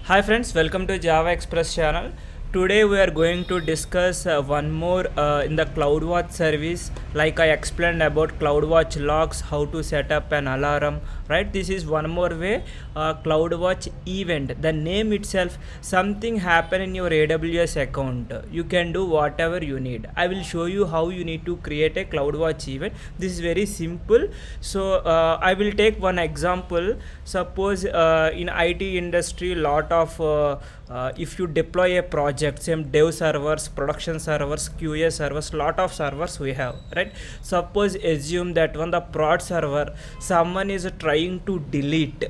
Hi friends, welcome to javaexpress channel. Today we are going to discuss one more in the CloudWatch service. Like I explained about CloudWatch logs, how to set up an alarm, right? This is one more way. CloudWatch event, the name itself, something happen in your AWS account, you can do whatever you need. I will show you how you need to create a CloudWatch event. This is very simple. So I will take one example. Suppose in IT industry, lot of if you deploy a project, same dev servers, production servers, QA servers, lot of servers we have, right? Suppose assume that on the prod server someone is trying to delete.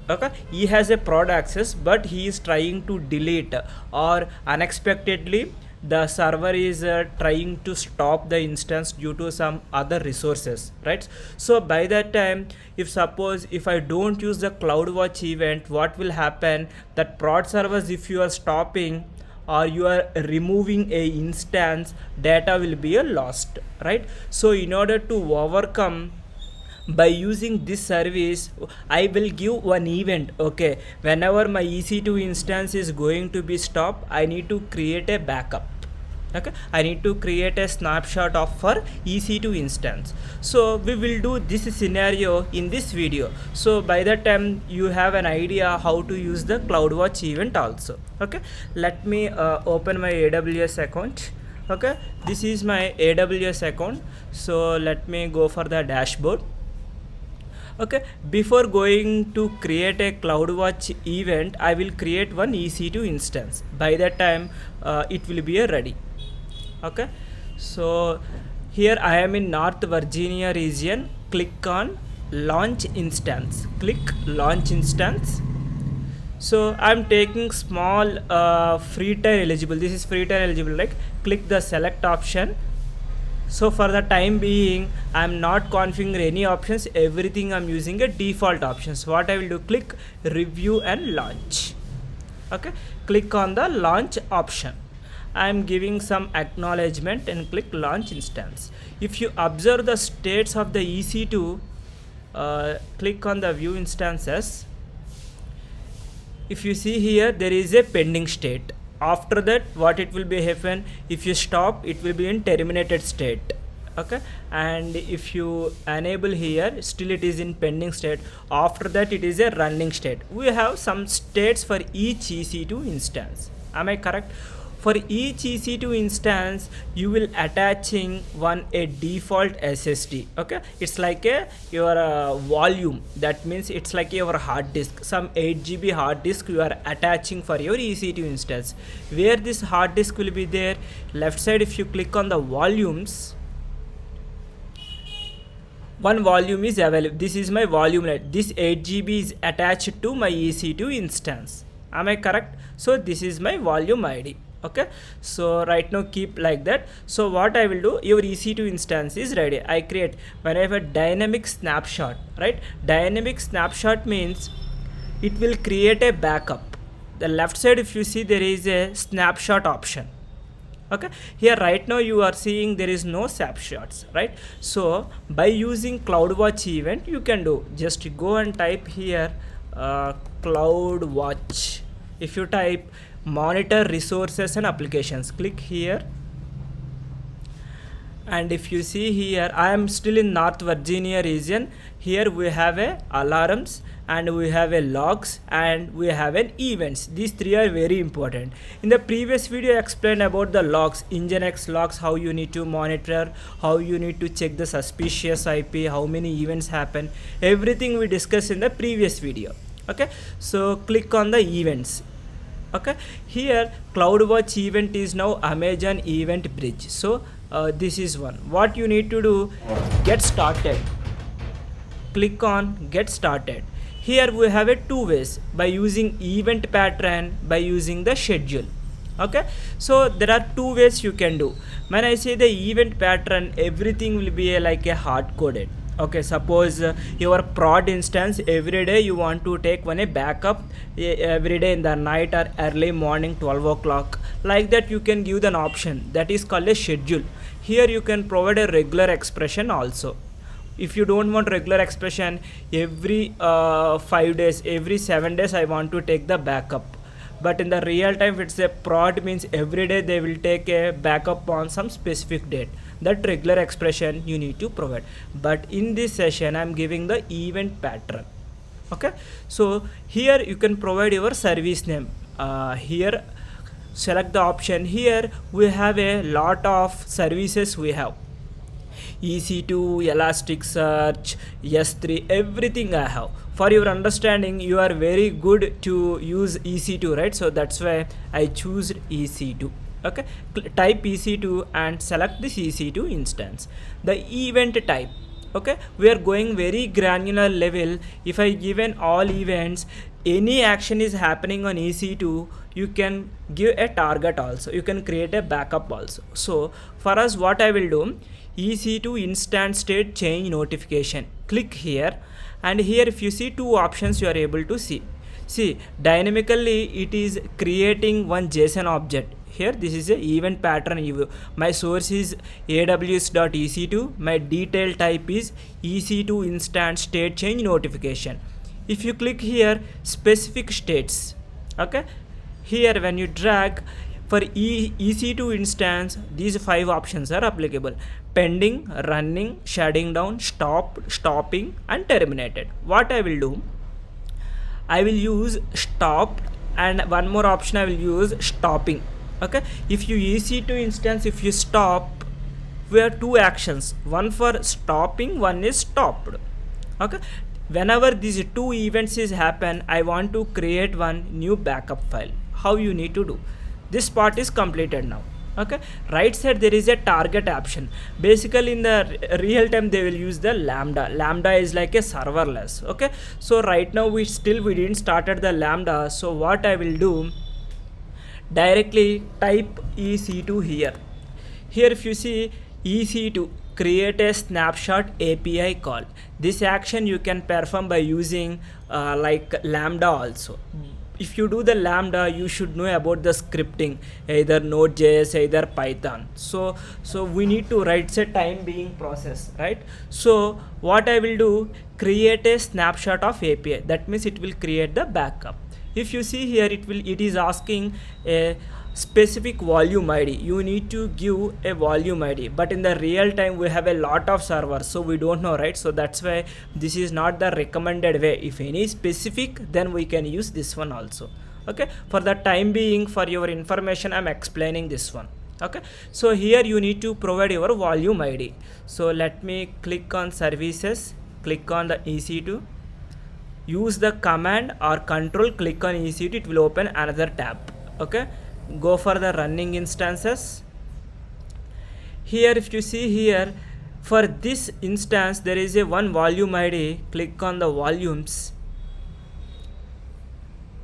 Okay, he has a prod access but he is trying to delete, or unexpectedly the server is trying to stop the instance due to some other resources, right? So by that time, if I don't use the CloudWatch event, what will happen, that prod servers, if you are stopping or you are removing a instance, data will be lost, right? So in order to overcome, by using this service, I will give one event. Okay, whenever my EC2 instance is going to be stopped, I need to create a backup. Okay, I need to create a snapshot of for EC2 instance. So we will do this scenario in this video. So by that time you have an idea how to use the CloudWatch event also. Okay, let me open my AWS account. Okay, this is my AWS account. So let me go for the dashboard. Okay, before going to create a CloudWatch event, I will create one EC2 instance. By that time it will be ready. Okay, so here I am in North Virginia region. Click on launch instance, click launch instance. So I'm taking small free tier eligible, this is free tier eligible, like click the select option. So for the time being, I'm not configuring any options, everything I'm using a default options. What I will do, click review and launch. Okay, click on the launch option. I'm giving some acknowledgement and click launch instance. If you observe the states of the EC2, click on the view instances. If you see here, there is a pending state. After that, what it will be happen, if you stop, it will be in terminated state. Okay, and if you enable here, still it is in pending state. After that, it is a running state. We have some states for each EC2 instance. Am I correct? For each EC2 instance, you will attaching a default SSD. Okay, it's like your volume. That means it's like your hard disk. Some 8 GB hard disk you are attaching for your EC2 instance. Where this hard disk will be there? Left side, if you click on the volumes, one volume is available. This is my volume. This 8 GB is attached to my EC2 instance. Am I correct? So this is my volume ID. Okay, so right now keep like that. So what I will do, your EC2 instance is ready. I create, when I have a dynamic snapshot, right? Dynamic snapshot means it will create a backup. The left side, if you see, there is a snapshot option. Okay, here right now you are seeing there is no snapshots, right? So by using CloudWatch event, you can do, just go and type here CloudWatch. If you type monitor resources and applications, click here, and if you see here, I am still in North Virginia region. Here we have a alarms, and we have a logs, and we have an events. These three are very important. In the previous video I explained about the logs, Nginx logs, how you need to monitor, how you need to check the suspicious IP, how many events happen, everything we discussed in the previous video. Okay, so click on the events. Okay, here CloudWatch event is now Amazon event bridge. So this is one. What you need to do, get started. Click on get started. Here we have two ways, by using event pattern, by using the schedule. Okay, so there are two ways you can do. When I say the event pattern, everything will be like a hard coded. Okay, suppose your prod instance, every day you want to take a backup, every day in the night or early morning 12 o'clock, like that you can give an option that is called a schedule. Here you can provide a regular expression also. If you don't want regular expression, every 5 days, every 7 days I want to take the backup, but in the real time, if it's a prod, means every day they will take a backup on some specific date. That regular expression you need to provide. But in this session, I'm giving the event pattern. Okay, so here you can provide your service name. Here select the option. Here we have a lot of services. We have EC2, Elasticsearch, S3, everything I have. For your understanding, you are very good to use EC2, right? So that's why I choose EC2. Okay, type EC2 and select this EC2 instance. The event type. Okay, we are going very granular level. If I given all events, any action is happening on EC2, you can give a target also. You can create a backup also. So for us, what I will do, EC2 instance state change notification. Click here, and here if you see two options, you are able to see. See, dynamically it is creating one JSON object. Here this is a event pattern. My source is aws.ec2. My detail type is EC2 instance state change notification. If you click here, specific states. Okay, here when you drag, for EC2 instance, these 5 options are applicable: pending, running, shutting down, stopping, and terminated. What I will do, I will use stop, and one more option I will use stopping. Okay, if you EC2 instance, if you stop, we have two actions, one for stopping, one is stopped. Okay, whenever these two events is happen, I want to create one new backup file. How you need to do? This part is completed now. Okay, right side there is a target option. Basically in the real time they will use the Lambda. Lambda is like a serverless. Okay, so right now we didn't started the Lambda. So what I will do, directly type EC2 here. Here if you see EC2, create a snapshot API call. This action you can perform by using like Lambda also. If you do the Lambda, you should know about the scripting, either Node.js, either Python. So we need to write a time being process, right? So what I will do, create a snapshot of API. That means it will create the backup. If you see here, it is asking a specific volume ID. You need to give a volume ID, but in the real time we have a lot of servers, so we don't know, right? So that's why this is not the recommended way. If any specific, then we can use this one also. Okay, for the time being, for your information, I'm explaining this one. Okay, so here you need to provide your volume ID. So let me click on services, click on the EC2, use the command or control, click on EC2, it will open another tab. Okay, go for the running instances. Here if you see here, for this instance there is a one volume ID. Click on the volumes.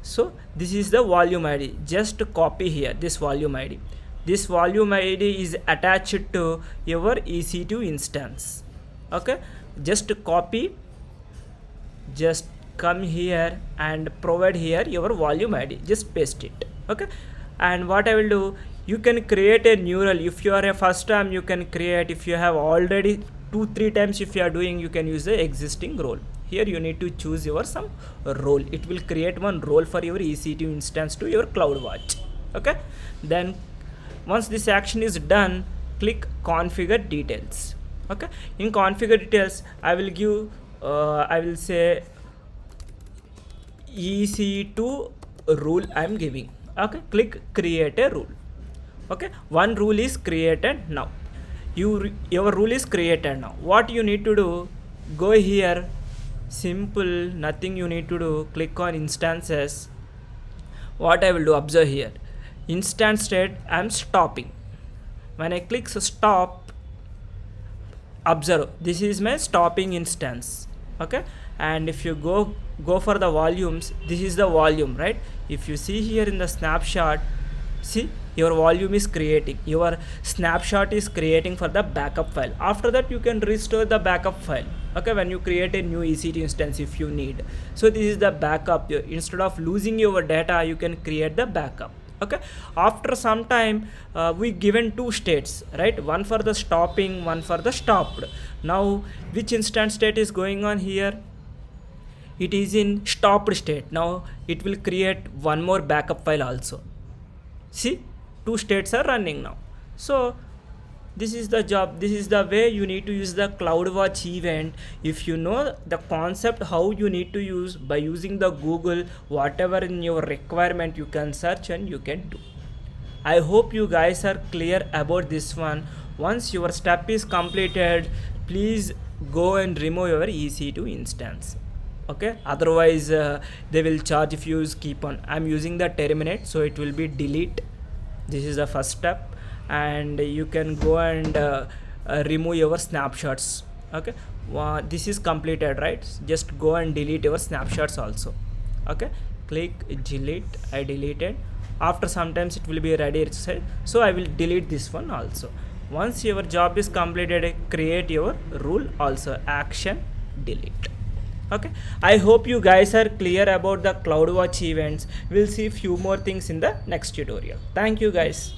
So this is the volume ID. Just copy here this volume ID. This volume ID is attached to your EC2 instance. Okay, just copy, just come here and provide here your volume ID. Just paste it. Okay, and what I will do, you can create a new role. If you are a first time, you can create. If you have already 2-3 times, if you are doing, you can use the existing role. Here you need to choose your some role. It will create one role for your EC2 instance to your CloudWatch. Okay, then once this action is done, click configure details. Okay, in configure details, I will give I will say EC2 rule I am giving. Okay, click create a rule. Okay, one rule is created now. Your rule is created now. What you need to do, go here, simple, nothing you need to do, click on instances. What I will do, observe here, instance state, I am stopping. When I click stop, observe, this is my stopping instance. Okay, and if you go for the volumes, this is the volume, right? If you see here in the snapshot, see your volume is creating, your snapshot is creating for the backup file. After that you can restore the backup file. Okay, when you create a new EC2 instance if you need. So this is the backup. Instead of losing your data, you can create the backup. Okay, after some time we given two states, right? One for the stopping, one for the stopped. Now which instance state is going on here? it is in stopped state. Now it will create one more backup file also. See, two states are running now. So this is the job, this is the way you need to use the CloudWatch event. If you know the concept how you need to use, by using the Google, whatever in your requirement you can search and you can do. I hope you guys are clear about this one. Once your step is completed, please go and remove your EC2 instance. Okay, otherwise they will charge if you keep on. I'm using the terminate, so it will be delete. This is the first step, and you can go and remove your snapshots. Okay, this is completed, right? Just go and delete your snapshots also. Okay, click delete. I deleted. After sometimes it will be ready itself, so I will delete this one also. Once your job is completed, create your rule also, action delete. Okay, I hope you guys are clear about the CloudWatch events. We'll see few more things in the next tutorial. Thank you guys.